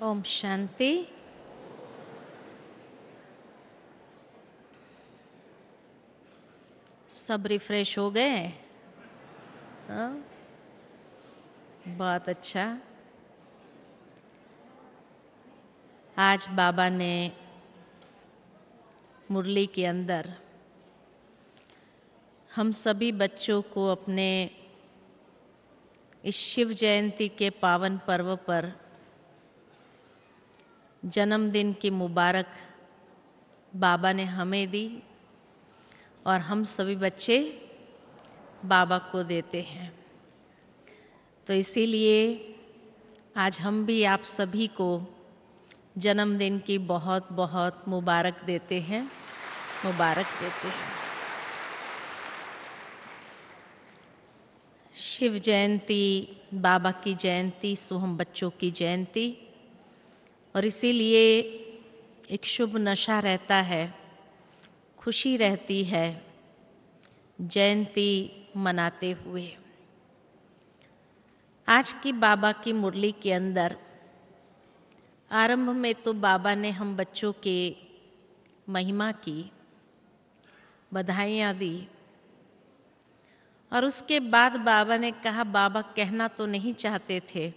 ओम शांति। सब रिफ्रेश हो गए? हाँ, बहुत अच्छा। आज बाबा ने मुरली के अंदर हम सभी बच्चों को अपने इस शिव जयंती के पावन पर्व पर जन्मदिन की मुबारक बाबा ने हमें दी और हम सभी बच्चे बाबा को देते हैं। तो इसीलिए आज हम भी आप सभी को जन्मदिन की बहुत बहुत मुबारक देते हैं, मुबारक देते हैं। शिव जयंती, बाबा की जयंती, सो हम बच्चों की जयंती, और इसीलिए एक शुभ नशा रहता है, खुशी रहती है जयंती मनाते हुए। आज की बाबा की मुरली के अंदर आरंभ में तो बाबा ने हम बच्चों के महिमा की बधाइयाँ दी और उसके बाद बाबा ने कहा, बाबा कहना तो नहीं चाहते थे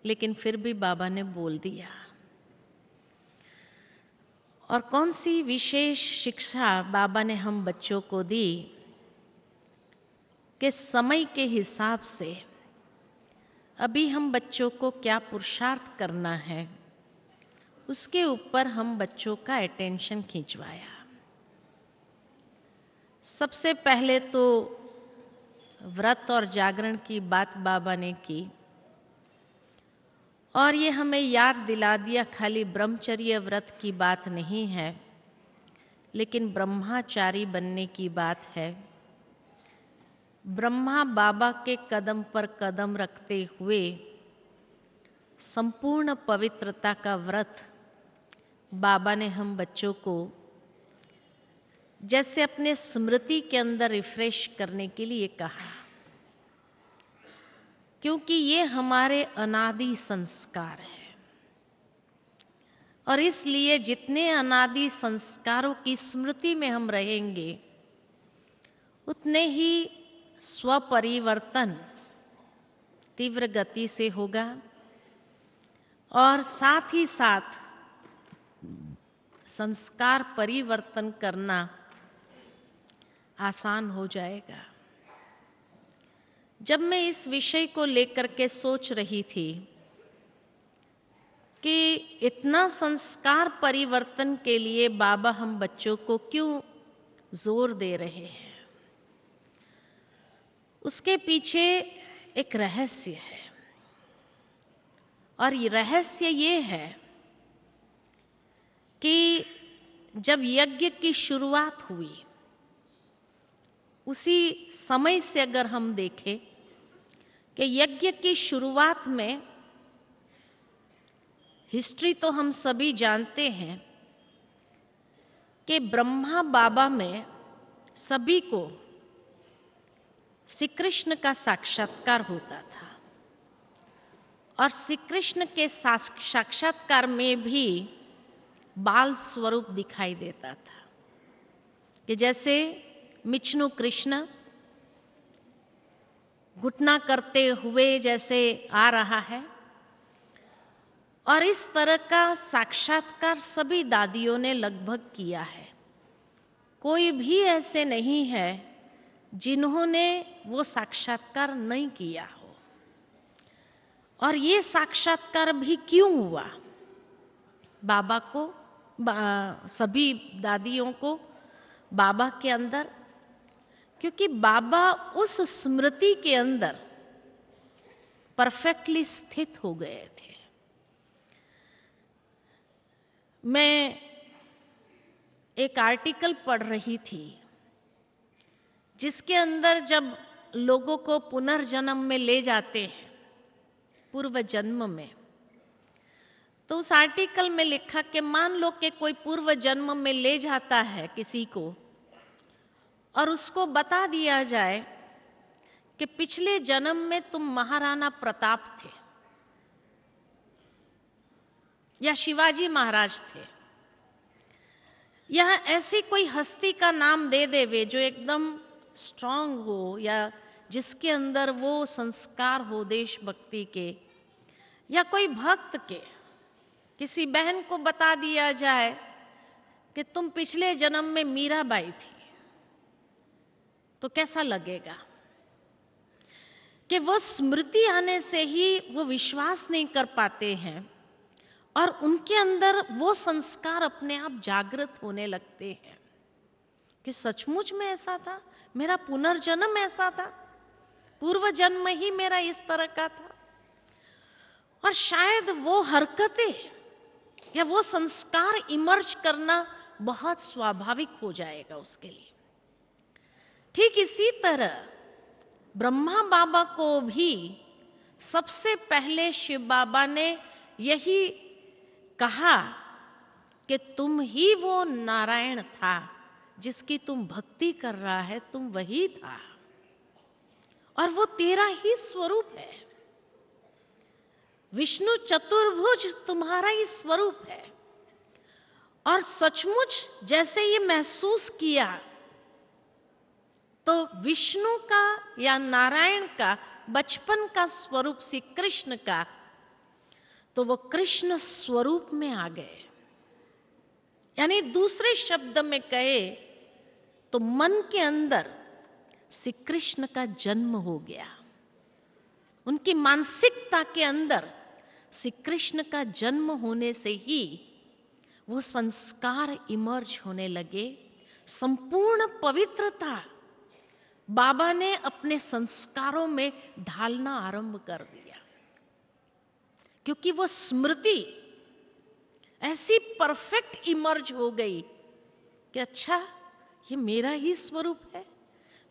लेकिन फिर भी बाबा ने बोल दिया। और कौन सी विशेष शिक्षा बाबा ने हम बच्चों को दी कि समय के हिसाब से अभी हम बच्चों को क्या पुरुषार्थ करना है, उसके ऊपर हम बच्चों का अटेंशन खिंचवाया। सबसे पहले तो व्रत और जागरण की बात बाबा ने की और ये हमें याद दिला दिया खाली ब्रह्मचर्य व्रत की बात नहीं है, लेकिन ब्रह्मचारी बनने की बात है। ब्रह्मा बाबा के कदम पर कदम रखते हुए संपूर्ण पवित्रता का व्रत बाबा ने हम बच्चों को जैसे अपने स्मृति के अंदर रिफ्रेश करने के लिए कहा, क्योंकि ये हमारे अनादि संस्कार है और इसलिए जितने अनादि संस्कारों की स्मृति में हम रहेंगे उतने ही स्वपरिवर्तन तीव्र गति से होगा और साथ ही साथ संस्कार परिवर्तन करना आसान हो जाएगा। जब मैं इस विषय को लेकर के सोच रही थी कि इतना संस्कार परिवर्तन के लिए बाबा हम बच्चों को क्यों जोर दे रहे हैं, उसके पीछे एक रहस्य है। और ये रहस्य ये है कि जब यज्ञ की शुरुआत हुई उसी समय से अगर हम देखें कि यज्ञ की शुरुआत में हिस्ट्री तो हम सभी जानते हैं कि ब्रह्मा बाबा में सभी को श्री कृष्ण का साक्षात्कार होता था और श्री कृष्ण के साक्षात्कार में भी बाल स्वरूप दिखाई देता था कि जैसे विष्णु कृष्ण घुटना करते हुए जैसे आ रहा है, और इस तरह का साक्षात्कार सभी दादियों ने लगभग किया है। कोई भी ऐसे नहीं है जिन्होंने वो साक्षात्कार नहीं किया हो। और ये साक्षात्कार भी क्यों हुआ बाबा को, सभी दादियों को बाबा के अंदर? क्योंकि बाबा उस स्मृति के अंदर परफेक्टली स्थित हो गए थे। मैं एक आर्टिकल पढ़ रही थी जिसके अंदर जब लोगों को पुनर्जन्म में ले जाते हैं, पूर्व जन्म में, तो उस आर्टिकल में लिखा कि मान लो कि कोई पूर्व जन्म में ले जाता है किसी को और उसको बता दिया जाए कि पिछले जन्म में तुम महाराणा प्रताप थे, या शिवाजी महाराज थे, या ऐसी कोई हस्ती का नाम दे देवे जो एकदम स्ट्रांग हो या जिसके अंदर वो संस्कार हो देशभक्ति के, या कोई भक्त के, किसी बहन को बता दिया जाए कि तुम पिछले जन्म में मीराबाई थी, तो कैसा लगेगा? कि वो स्मृति आने से ही वो विश्वास नहीं कर पाते हैं और उनके अंदर वो संस्कार अपने आप जागृत होने लगते हैं कि सचमुच में ऐसा था, मेरा पुनर्जन्म ऐसा था, पूर्व जन्म ही मेरा इस तरह का था। और शायद वो हरकतें या वो संस्कार इमर्ज करना बहुत स्वाभाविक हो जाएगा उसके लिए। ठीक इसी तरह ब्रह्मा बाबा को भी सबसे पहले शिव बाबा ने यही कहा कि तुम ही वो नारायण था जिसकी तुम भक्ति कर रहा है, तुम वही था और वो तेरा ही स्वरूप है। विष्णु चतुर्भुज तुम्हारा ही स्वरूप है। और सचमुच जैसे ये महसूस किया तो विष्णु का या नारायण का बचपन का स्वरूप श्री कृष्ण का, तो वो कृष्ण स्वरूप में आ गए। यानी दूसरे शब्द में कहे तो मन के अंदर श्री कृष्ण का जन्म हो गया। उनकी मानसिकता के अंदर श्री कृष्ण का जन्म होने से ही वो संस्कार इमर्ज होने लगे। संपूर्ण पवित्रता बाबा ने अपने संस्कारों में ढालना आरंभ कर दिया, क्योंकि वो स्मृति ऐसी परफेक्ट इमर्ज हो गई कि अच्छा ये मेरा ही स्वरूप है।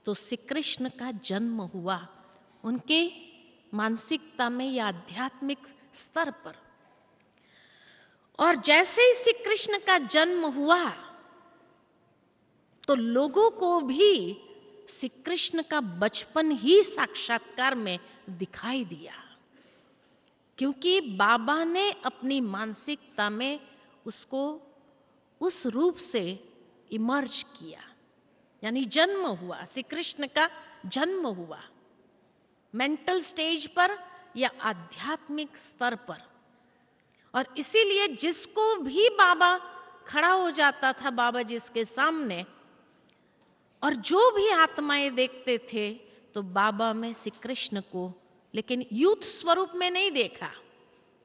तो श्री कृष्ण का जन्म हुआ उनके मानसिकता में या आध्यात्मिक स्तर पर। और जैसे ही श्री कृष्ण का जन्म हुआ तो लोगों को भी श्री कृष्ण का बचपन ही साक्षात्कार में दिखाई दिया, क्योंकि बाबा ने अपनी मानसिकता में उसको उस रूप से इमर्ज किया। यानी जन्म हुआ, श्री कृष्ण का जन्म हुआ मेंटल स्टेज पर या आध्यात्मिक स्तर पर। और इसीलिए जिसको भी बाबा खड़ा हो जाता था, बाबा जिसके सामने, और जो भी आत्माएं देखते थे तो बाबा में श्री कृष्ण को, लेकिन यूथ स्वरूप में नहीं देखा,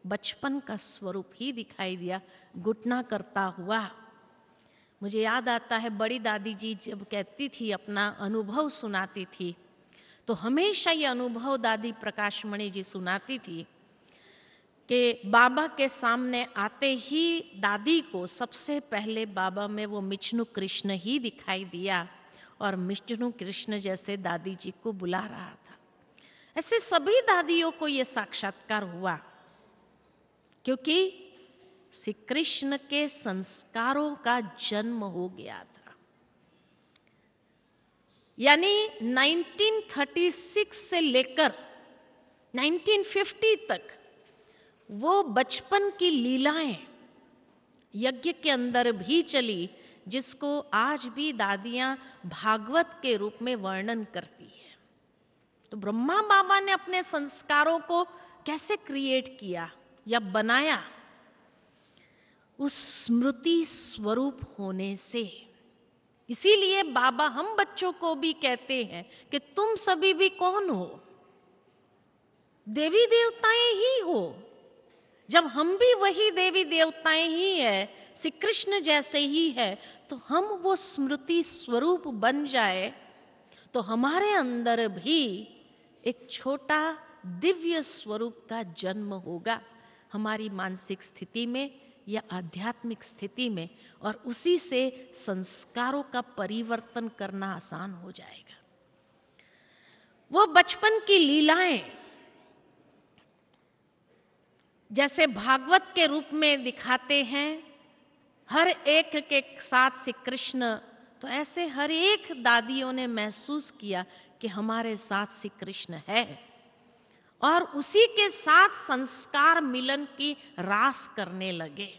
बचपन का स्वरूप ही दिखाई दिया, घुटना करता हुआ। मुझे याद आता है बड़ी दादी जी जब कहती थी, अपना अनुभव सुनाती थी, तो हमेशा ये अनुभव दादी प्रकाशमणि जी सुनाती थी कि बाबा के सामने आते ही दादी को सबसे पहले बाबा में वो विष्णु कृष्ण ही दिखाई दिया और विष्णु कृष्ण जैसे दादी जी को बुला रहा था। ऐसे सभी दादियों को ये साक्षात्कार हुआ, क्योंकि श्री कृष्ण के संस्कारों का जन्म हो गया था। यानी 1936 से लेकर 1950 तक वो बचपन की लीलाएं यज्ञ के अंदर भी चली, जिसको आज भी दादियां भागवत के रूप में वर्णन करती है। तो ब्रह्मा बाबा ने अपने संस्कारों को कैसे क्रिएट किया या बनाया? उस स्मृति स्वरूप होने से। इसीलिए बाबा हम बच्चों को भी कहते हैं कि तुम सभी भी कौन हो? देवी देवताएं ही हो। जब हम भी वही देवी देवताएं ही है, श्री कृष्ण जैसे ही है, तो हम वो स्मृति स्वरूप बन जाए तो हमारे अंदर भी एक छोटा दिव्य स्वरूप का जन्म होगा, हमारी मानसिक स्थिति में या आध्यात्मिक स्थिति में, और उसी से संस्कारों का परिवर्तन करना आसान हो जाएगा। वो बचपन की लीलाएं जैसे भागवत के रूप में दिखाते हैं, हर एक के साथ श्री कृष्ण, तो ऐसे हर एक दादियों ने महसूस किया कि हमारे साथ श्री कृष्ण है। और उसी के साथ संस्कार मिलन की रास करने लगे।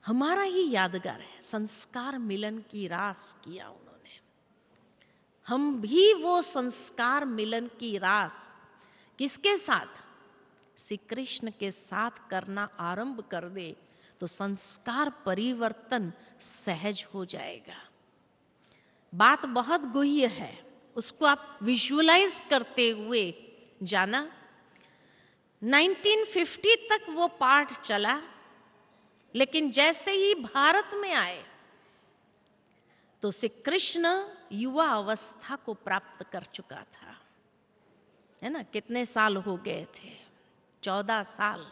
हमारा ही यादगार है, संस्कार मिलन की रास किया उन्होंने। हम भी वो संस्कार मिलन की रास किसके साथ? श्री कृष्ण के साथ करना आरंभ कर दे तो संस्कार परिवर्तन सहज हो जाएगा। बात बहुत गुह्य है, उसको आप विजुअलाइज करते हुए जाना। 1950 तक वो पाठ चला, लेकिन जैसे ही भारत में आए तो श्री कृष्ण युवा अवस्था को प्राप्त कर चुका था, है ना। कितने साल हो गए थे? 14 साल।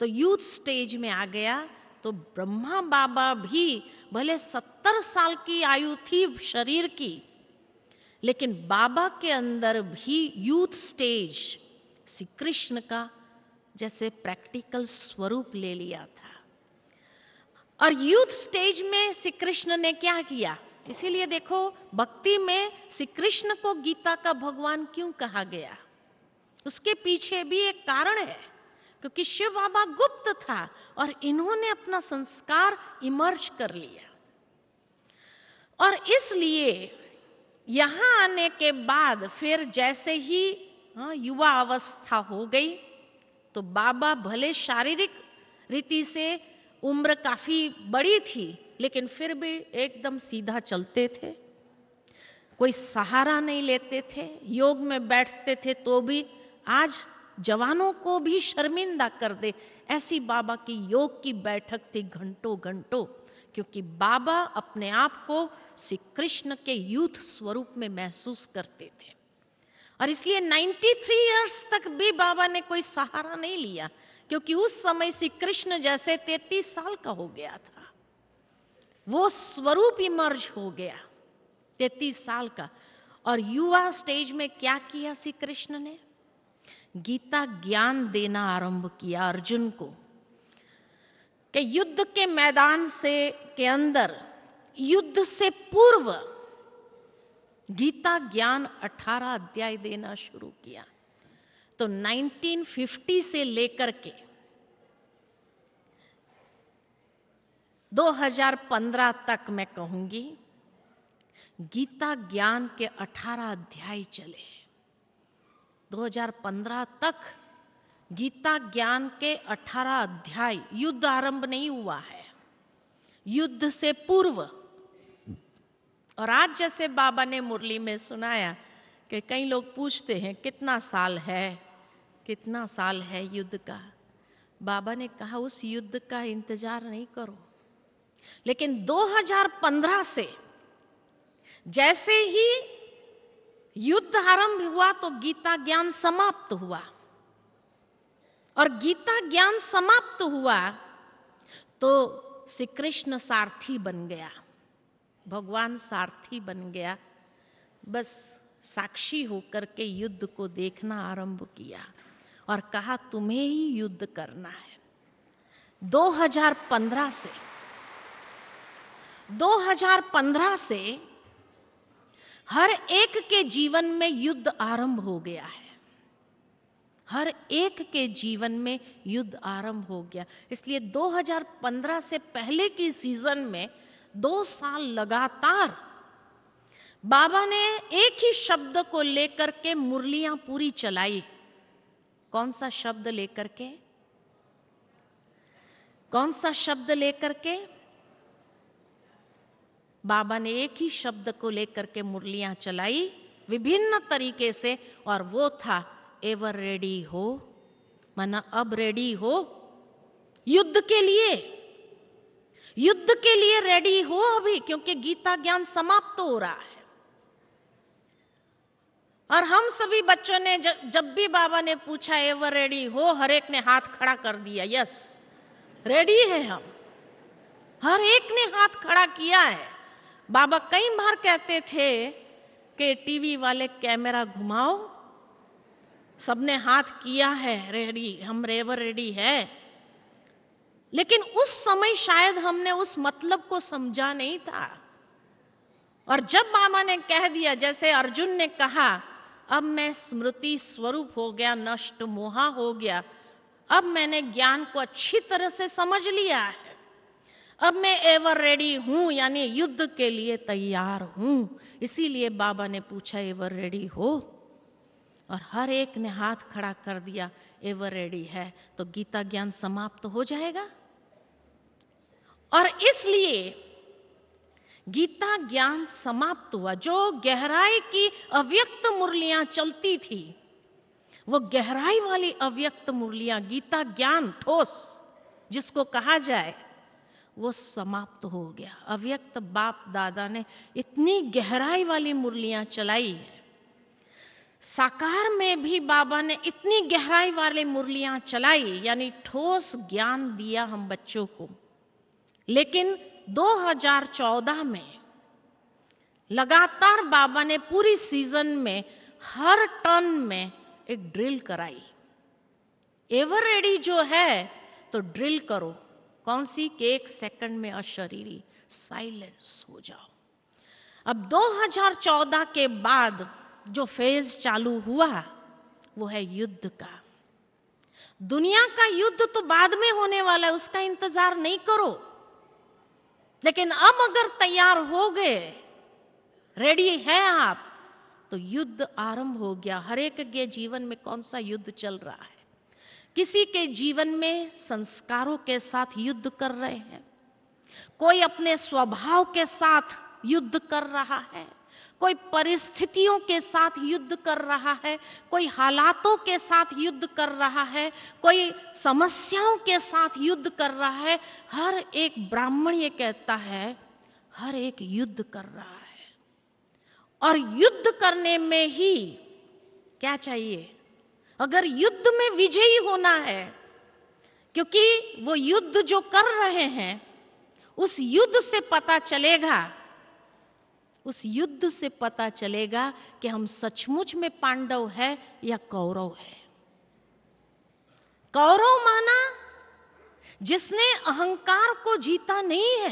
तो यूथ स्टेज में आ गया। तो ब्रह्मा बाबा भी भले 70 साल की आयु थी शरीर की, लेकिन बाबा के अंदर भी यूथ स्टेज श्री कृष्ण का जैसे प्रैक्टिकल स्वरूप ले लिया था। और यूथ स्टेज में श्री कृष्ण ने क्या किया? इसीलिए देखो, भक्ति में श्री कृष्ण को गीता का भगवान क्यों कहा गया, उसके पीछे भी एक कारण है। क्योंकि शिव बाबा गुप्त था और इन्होंने अपना संस्कार इमर्ज कर लिया। और इसलिए यहां आने के बाद फिर जैसे ही युवा अवस्था हो गई तो बाबा भले शारीरिक रीति से उम्र काफी बड़ी थी, लेकिन फिर भी एकदम सीधा चलते थे, कोई सहारा नहीं लेते थे, योग में बैठते थे तो भी आज जवानों को भी शर्मिंदा कर दे ऐसी बाबा की योग की बैठक थी घंटों घंटों। क्योंकि बाबा अपने आप को श्री कृष्ण के यूथ स्वरूप में महसूस करते थे। और इसलिए 93 इयर्स तक भी बाबा ने कोई सहारा नहीं लिया, क्योंकि उस समय श्री कृष्ण जैसे 33 साल का हो गया था, वो स्वरूप इमर्ज हो गया 33 साल का। और युवा स्टेज में क्या किया श्री कृष्ण ने? गीता ज्ञान देना आरंभ किया अर्जुन को कि युद्ध के मैदान से के अंदर युद्ध से पूर्व गीता ज्ञान 18 अध्याय देना शुरू किया। तो 1950 से लेकर के 2015 तक मैं कहूंगी गीता ज्ञान के 18 अध्याय चले। 2015 तक गीता ज्ञान के 18 अध्याय, युद्ध आरंभ नहीं हुआ है, युद्ध से पूर्व। और आज जैसे बाबा ने मुरली में सुनाया कि कई लोग पूछते हैं कितना साल है, कितना साल है युद्ध का। बाबा ने कहा उस युद्ध का इंतजार नहीं करो, लेकिन 2015 से जैसे ही युद्ध आरंभ हुआ तो गीता ज्ञान समाप्त हुआ। और गीता ज्ञान समाप्त हुआ तो श्री कृष्ण सारथी बन गया, भगवान सारथी बन गया। बस साक्षी होकर के युद्ध को देखना आरंभ किया और कहा तुम्हें ही युद्ध करना है। 2015 से हर एक के जीवन में युद्ध आरंभ हो गया है, हर एक के जीवन में युद्ध आरंभ हो गया। इसलिए 2015 से पहले की सीजन में 2 साल लगातार बाबा ने एक ही शब्द को लेकर के मुरलियां पूरी चलाई। कौन सा शब्द लेकर के? कौन सा शब्द लेकर के? बाबा ने एक ही शब्द को लेकर के मुरलियां चलाई विभिन्न तरीके से, और वो था एवर रेडी हो, माना अब रेडी हो युद्ध के लिए, युद्ध के लिए रेडी हो अभी, क्योंकि गीता ज्ञान समाप्त हो रहा है। और हम सभी बच्चों ने जब भी बाबा ने पूछा एवर रेडी हो, हर एक ने हाथ खड़ा कर दिया, यस रेडी है हम, हर एक ने हाथ खड़ा किया है। बाबा कई बार कहते थे कि टीवी वाले कैमरा घुमाओ, सबने हाथ किया है रेडी, हम एवर रेडी है। लेकिन उस समय शायद हमने उस मतलब को समझा नहीं था। और जब बाबा ने कह दिया, जैसे अर्जुन ने कहा अब मैं स्मृति स्वरूप हो गया, नष्ट मोहा हो गया, अब मैंने ज्ञान को अच्छी तरह से समझ लिया है, अब मैं एवर रेडी हूं, यानी युद्ध के लिए तैयार हूं। इसीलिए बाबा ने पूछा एवर रेडी हो, और हर एक ने हाथ खड़ा कर दिया एवर रेडी है, तो गीता ज्ञान समाप्त हो जाएगा। और इसलिए गीता ज्ञान समाप्त हुआ। जो गहराई की अव्यक्त मुरलियां चलती थी, वो गहराई वाली अव्यक्त मुरलियां, गीता ज्ञान ठोस जिसको कहा जाए, वो समाप्त हो गया। अव्यक्त बाप दादा ने इतनी गहराई वाली मुरलियां चलाई है, साकार में भी बाबा ने इतनी गहराई वाली मुरलियां चलाई, यानी ठोस ज्ञान दिया हम बच्चों को। लेकिन 2014 में लगातार बाबा ने पूरी सीजन में हर टर्न में एक ड्रिल कराई। एवर रेडी जो है तो ड्रिल करो, कौन सी? कि 1 सेकंड में अशरीरी, साइलेंस हो जाओ। अब 2014 के बाद जो फेज चालू हुआ वो है युद्ध का। दुनिया का युद्ध तो बाद में होने वाला है, उसका इंतजार नहीं करो। लेकिन अब अगर तैयार हो गए, रेडी है आप, तो युद्ध आरंभ हो गया। हर एक के जीवन में कौन सा युद्ध चल रहा है? किसी के जीवन में संस्कारों के साथ युद्ध कर रहे हैं, कोई अपने स्वभाव के साथ युद्ध कर रहा है, कोई परिस्थितियों के साथ युद्ध कर रहा है, कोई हालातों के साथ युद्ध कर रहा है, कोई समस्याओं के साथ युद्ध कर रहा है। हर एक ब्राह्मण ये कहता है, हर एक युद्ध कर रहा है। और युद्ध करने में ही क्या चाहिए? अगर युद्ध में विजयी होना है, क्योंकि वो युद्ध जो कर रहे हैं, उस युद्ध से पता चलेगा, उस युद्ध से पता चलेगा कि हम सचमुच में पांडव है या कौरव है। कौरव माना जिसने अहंकार को जीता नहीं है।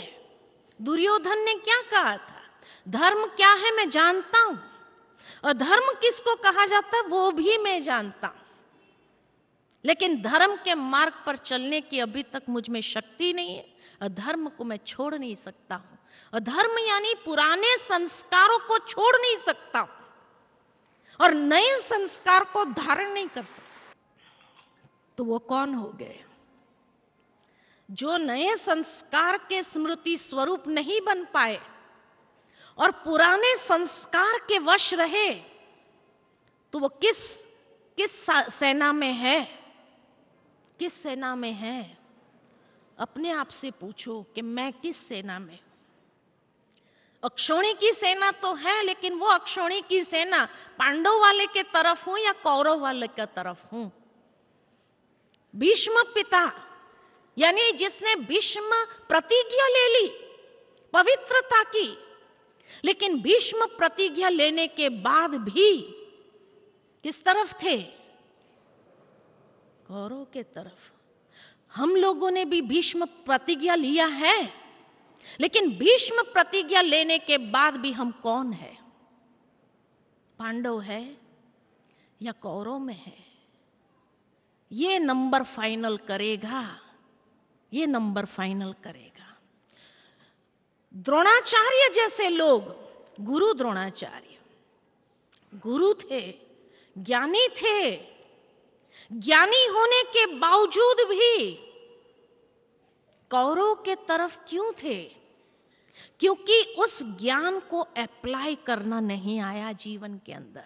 दुर्योधन ने क्या कहा था? धर्म क्या है मैं जानता हूं, और धर्म किसको कहा जाता है वो भी मैं जानता हूं, लेकिन धर्म के मार्ग पर चलने की अभी तक मुझ में शक्ति नहीं है, और धर्म को मैं छोड़ नहीं सकता हूं। और धर्म यानी पुराने संस्कारों को छोड़ नहीं सकता हूं, और नए संस्कार को धारण नहीं कर सकता। तो वो कौन हो गए? जो नए संस्कार के स्मृति स्वरूप नहीं बन पाए और पुराने संस्कार के वश रहे, तो वो किस सेना में है? किस सेना में है? अपने आप से पूछो कि मैं किस सेना में हूं। अक्षौणी की सेना तो है, लेकिन वो अक्षौणी की सेना पांडव वाले के तरफ हूं या कौरव वाले के तरफ हूं? भीष्म पिता, यानी जिसने भीष्म प्रतिज्ञा ले ली, पवित्रता की, लेकिन भीष्म प्रतिज्ञा लेने के बाद भी किस तरफ थे? कौरव के तरफ। हम लोगों ने भी भीष्म प्रतिज्ञा लिया है, लेकिन भीष्म प्रतिज्ञा लेने के बाद भी हम कौन है? पांडव है या कौरव में है? ये नंबर फाइनल करेगा, ये नंबर फाइनल करेगा। द्रोणाचार्य जैसे लोग, गुरु द्रोणाचार्य गुरु थे, ज्ञानी थे, ज्ञानी होने के बावजूद भी कौरव के तरफ क्यों थे? क्योंकि उस ज्ञान को अप्लाई करना नहीं आया जीवन के अंदर।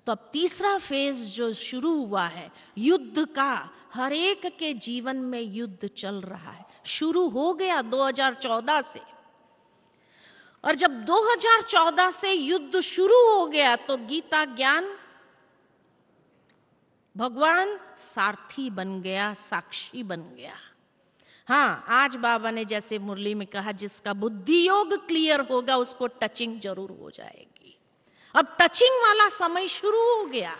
तो अब तीसरा फेज जो शुरू हुआ है युद्ध का, हर एक के जीवन में युद्ध चल रहा है, शुरू हो गया 2014 से। और जब 2014 से युद्ध शुरू हो गया तो गीता ज्ञान भगवान सारथी बन गया, साक्षी बन गया। हाँ, आज बाबा ने जैसे मुरली में कहा, जिसका बुद्धि योग क्लियर होगा उसको टचिंग जरूर हो जाएगी। अब टचिंग वाला समय शुरू हो गया,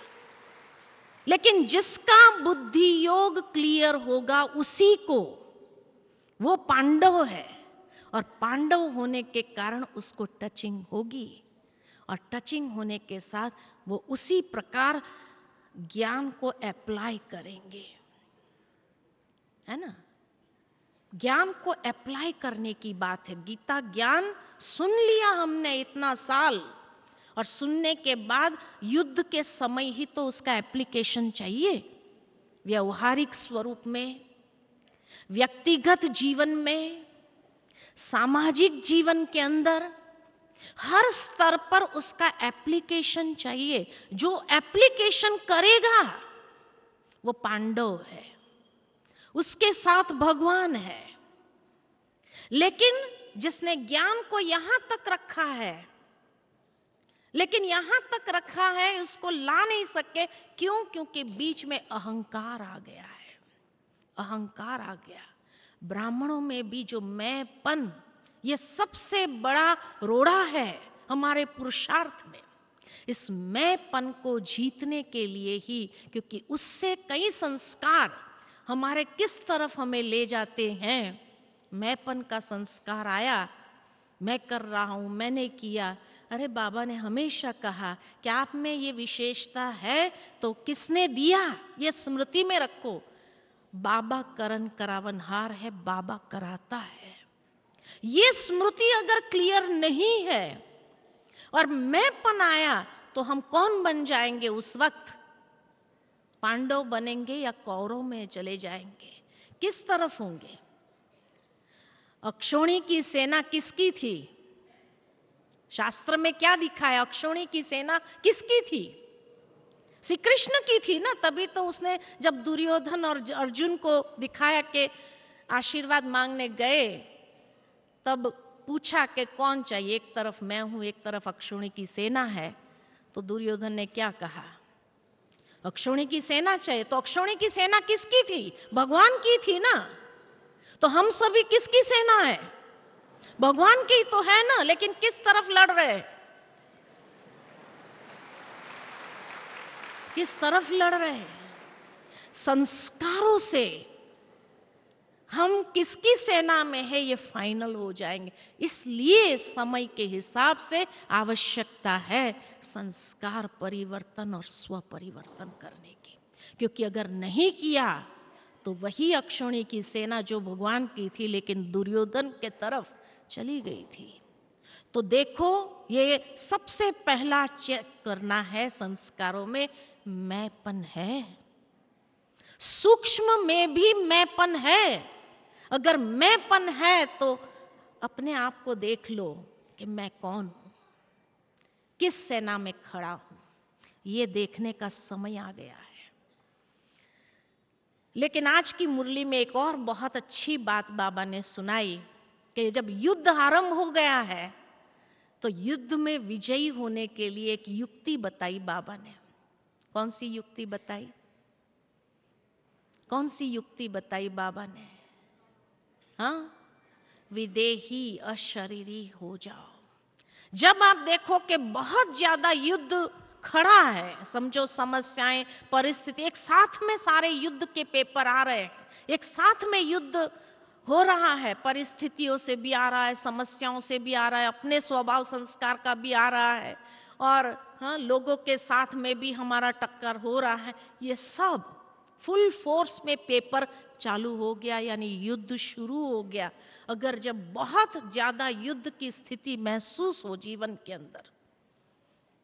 लेकिन जिसका बुद्धि योग क्लियर होगा उसी को, वो पांडव है, और पांडव होने के कारण उसको टचिंग होगी। और टचिंग होने के साथ वो उसी प्रकार ज्ञान को अप्लाई करेंगे, है ना। ज्ञान को अप्लाई करने की बात है। गीता ज्ञान सुन लिया हमने इतना साल, और सुनने के बाद युद्ध के समय ही तो उसका एप्लीकेशन चाहिए, व्यवहारिक स्वरूप में, व्यक्तिगत जीवन में, सामाजिक जीवन के अंदर, हर स्तर पर उसका एप्लीकेशन चाहिए। जो एप्लीकेशन करेगा वो पांडव है, उसके साथ भगवान है। लेकिन जिसने ज्ञान को यहां तक रखा है, लेकिन यहां तक रखा है, उसको ला नहीं सके। क्यों? क्योंकि बीच में अहंकार आ गया है, अहंकार आ गया। ब्राह्मणों में भी जो मैंपन, ये सबसे बड़ा रोड़ा है हमारे पुरुषार्थ में। इस मैंपन को जीतने के लिए ही, क्योंकि उससे कई संस्कार हमारे किस तरफ हमें ले जाते हैं। मैंपन का संस्कार आया, मैं कर रहा हूं, मैंने किया। अरे बाबा ने हमेशा कहा कि आप में ये विशेषता है तो किसने दिया, ये स्मृति में रखो। बाबा करन करावनहार है, बाबा कराता है। ये स्मृति अगर क्लियर नहीं है और मैंपन आया तो हम कौन बन जाएंगे उस वक्त? पांडव बनेंगे या कौरव में चले जाएंगे? किस तरफ होंगे? अक्षौणी की सेना किसकी थी? शास्त्र में क्या दिखा है? अक्षौणी की सेना किसकी थी? श्री कृष्ण की थी ना। तभी तो उसने जब दुर्योधन और अर्जुन को दिखाया कि आशीर्वाद मांगने गए, तब पूछा कि कौन चाहिए, एक तरफ मैं हूं, एक तरफ अक्षौणी की सेना है। तो दुर्योधन ने क्या कहा? अक्षौणी की सेना चाहिए। तो अक्षौणी की सेना किसकी थी? भगवान की थी ना। तो हम सभी किसकी सेना है? भगवान की तो है ना। लेकिन किस तरफ लड़ रहे? किस तरफ लड़ रहे? संस्कारों से हम किसकी सेना में है ये फाइनल हो जाएंगे। इसलिए समय के हिसाब से आवश्यकता है संस्कार परिवर्तन और स्व परिवर्तन करने की। क्योंकि अगर नहीं किया तो वही अक्षौणी की सेना जो भगवान की थी लेकिन दुर्योधन के तरफ चली गई थी। तो देखो, ये सबसे पहला चेक करना है संस्कारों में, मैंपन है। सूक्ष्म में भी मैंपन है। अगर मैंपन है तो अपने आप को देख लो कि मैं कौन हूं, किस सेना में खड़ा हूं। ये देखने का समय आ गया है। लेकिन आज की मुरली में एक और बहुत अच्छी बात बाबा ने सुनाई कि जब युद्ध आरंभ हो गया है तो युद्ध में विजयी होने के लिए एक युक्ति बताई बाबा ने। कौन सी युक्ति बताई? कौन सी युक्ति बताई बाबा ने? हाँ, विदेही अशरीरी हो जाओ। जब आप देखो कि बहुत ज्यादा युद्ध खड़ा है, समझो समस्याएं, परिस्थिति एक साथ में, सारे युद्ध के पेपर आ रहे हैं, एक साथ में युद्ध हो रहा है, परिस्थितियों से भी आ रहा है, समस्याओं से भी आ रहा है, अपने स्वभाव संस्कार का भी आ रहा है, और हाँ, लोगों के साथ में भी हमारा टक्कर हो रहा है। ये सब फुल फोर्स में पेपर चालू हो गया, यानी युद्ध शुरू हो गया। अगर जब बहुत ज्यादा युद्ध की स्थिति महसूस हो जीवन के अंदर,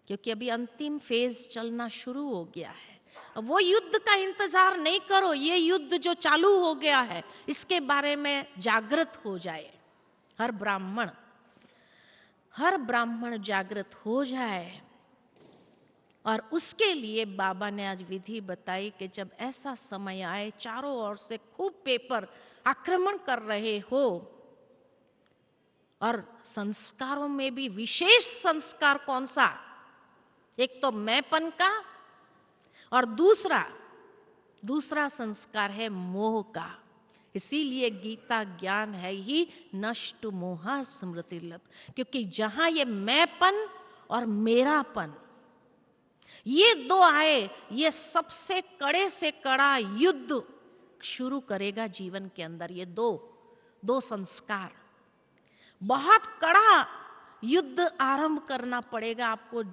क्योंकि अभी अंतिम फेज चलना शुरू हो गया है, अब वो युद्ध का इंतजार नहीं करो। ये युद्ध जो चालू हो गया है इसके बारे में जागृत हो जाए हर ब्राह्मण जागृत हो जाए। और उसके लिए बाबा ने आज विधि बताई कि जब ऐसा समय आए, चारों ओर से खूब पेपर आक्रमण कर रहे हो, और संस्कारों में भी विशेष संस्कार कौन सा? एक तो मैंपन का, और दूसरा संस्कार है मोह का। इसीलिए गीता ज्ञान है ही नष्ट मोहा स्मृति लभ। क्योंकि जहां ये मैंपन और मेरापन ये दो आए, ये सबसे कड़े से कड़ा युद्ध शुरू करेगा जीवन के अंदर। ये दो संस्कार बहुत कड़ा युद्ध आरंभ करना पड़ेगा, आपको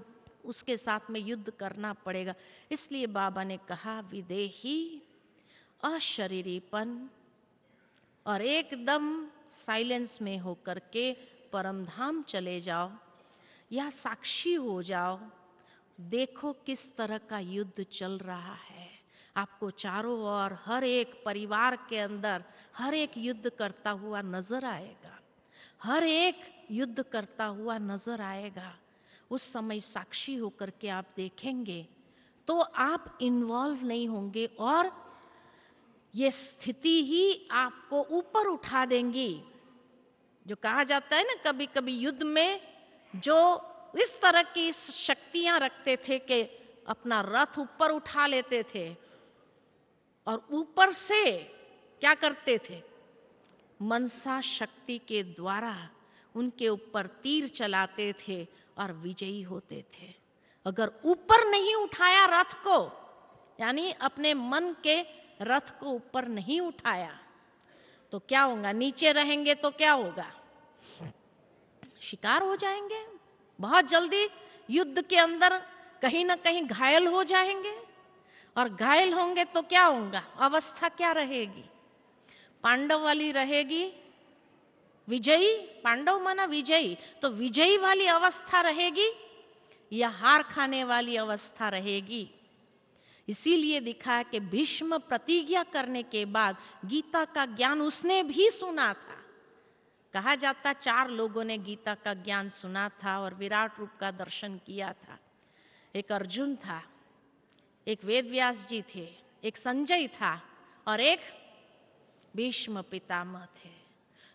उसके साथ में युद्ध करना पड़ेगा। इसलिए बाबा ने कहा विदेही, अशरीरीपन और एकदम साइलेंस में होकर के परमधाम चले जाओ या साक्षी हो जाओ। देखो किस तरह का युद्ध चल रहा है। आपको चारों ओर हर एक परिवार के अंदर हर एक युद्ध करता हुआ नजर आएगा, हर एक युद्ध करता हुआ नजर आएगा। उस समय साक्षी होकर के आप देखेंगे तो आप इन्वॉल्व नहीं होंगे और ये स्थिति ही आपको ऊपर उठा देंगी। जो कहा जाता है ना, कभी कभी युद्ध में जो इस तरह की शक्तियां रखते थे कि अपना रथ ऊपर उठा लेते थे और ऊपर से क्या करते थे, मनसा शक्ति के द्वारा उनके ऊपर तीर चलाते थे और विजयी होते थे। अगर ऊपर नहीं उठाया रथ को, यानी अपने मन के रथ को ऊपर नहीं उठाया, तो क्या होगा, नीचे रहेंगे तो क्या होगा, शिकार हो जाएंगे। बहुत जल्दी युद्ध के अंदर कहीं ना कहीं घायल हो जाएंगे और घायल होंगे तो क्या होगा, अवस्था क्या रहेगी, पांडव वाली रहेगी, विजयी, पांडव माना विजयी, तो विजयी वाली अवस्था रहेगी या हार खाने वाली अवस्था रहेगी। इसीलिए दिखा कि भीष्म प्रतिज्ञा करने के बाद गीता का ज्ञान उसने भी सुना था। कहा जाता 4 लोगों ने गीता का ज्ञान सुना था और विराट रूप का दर्शन किया था। एक अर्जुन था, एक वेदव्यास जी थे, एक संजय था और एक भीष्म पितामह थे।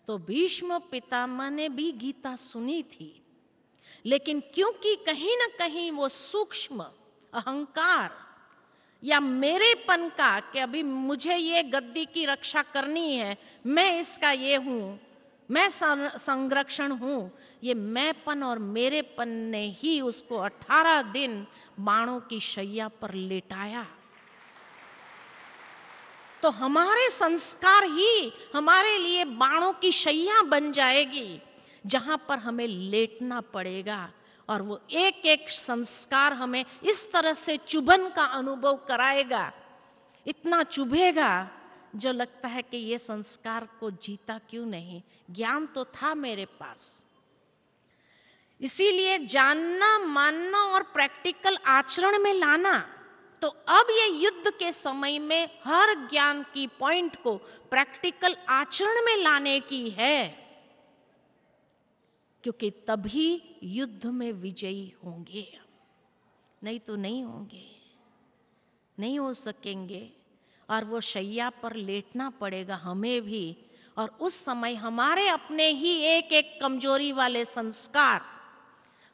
तो भीष्म पितामह ने भी गीता सुनी थी, लेकिन क्योंकि कहीं ना कहीं वो सूक्ष्म अहंकार या मेरेपन का कि अभी मुझे ये गद्दी की रक्षा करनी है, मैं इसका ये हूं, मैं संरक्षण हूं, ये मैंपन और मेरेपन ने ही उसको 18 दिन बाणों की शैया पर लेटाया। तो हमारे संस्कार ही हमारे लिए बाणों की शैया बन जाएगी, जहां पर हमें लेटना पड़ेगा। और वो एक एक संस्कार हमें इस तरह से चुभन का अनुभव कराएगा, इतना चुभेगा जो लगता है कि ये संस्कार को जीता क्यों नहीं, ज्ञान तो था मेरे पास। इसीलिए जानना, मानना और प्रैक्टिकल आचरण में लाना। तो अब ये युद्ध के समय में हर ज्ञान की पॉइंट को प्रैक्टिकल आचरण में लाने की है, क्योंकि तभी युद्ध में विजयी होंगे, नहीं तो नहीं होंगे, नहीं हो सकेंगे। और वो शैया पर लेटना पड़ेगा हमें भी। और उस समय हमारे अपने ही एक एक कमजोरी वाले संस्कार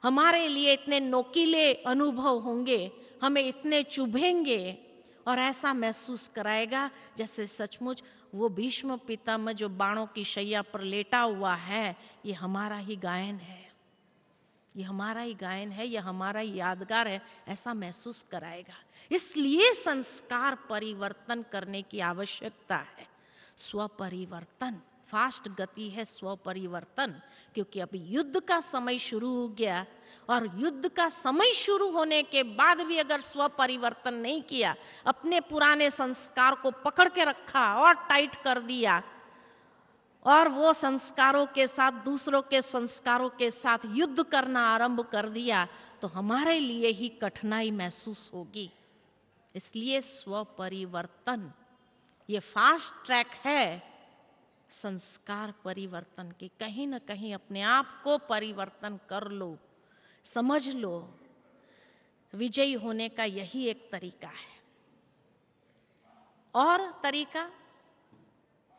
हमारे लिए इतने नोकीले अनुभव होंगे, हमें इतने चुभेंगे और ऐसा महसूस कराएगा जैसे सचमुच वो भीष्म पितामह जो बाणों की शैया पर लेटा हुआ है, ये हमारा ही गायन है, ये हमारा ही गायन है, ये हमारा ही यादगार है, ऐसा महसूस कराएगा। इसलिए संस्कार परिवर्तन करने की आवश्यकता है। स्वपरिवर्तन, फास्ट गति है स्वपरिवर्तन, क्योंकि अभी युद्ध का समय शुरू हो गया और युद्ध का समय शुरू होने के बाद भी अगर स्वपरिवर्तन नहीं किया, अपने पुराने संस्कार को पकड़ के रखा और टाइट कर दिया और वो संस्कारों के साथ दूसरों के संस्कारों के साथ युद्ध करना आरंभ कर दिया, तो हमारे लिए ही कठिनाई महसूस होगी। इसलिए स्वपरिवर्तन ये फास्ट ट्रैक है संस्कार परिवर्तन की। कहीं ना कहीं अपने आप को परिवर्तन कर लो, समझ लो। विजयी होने का यही एक तरीका है। और तरीका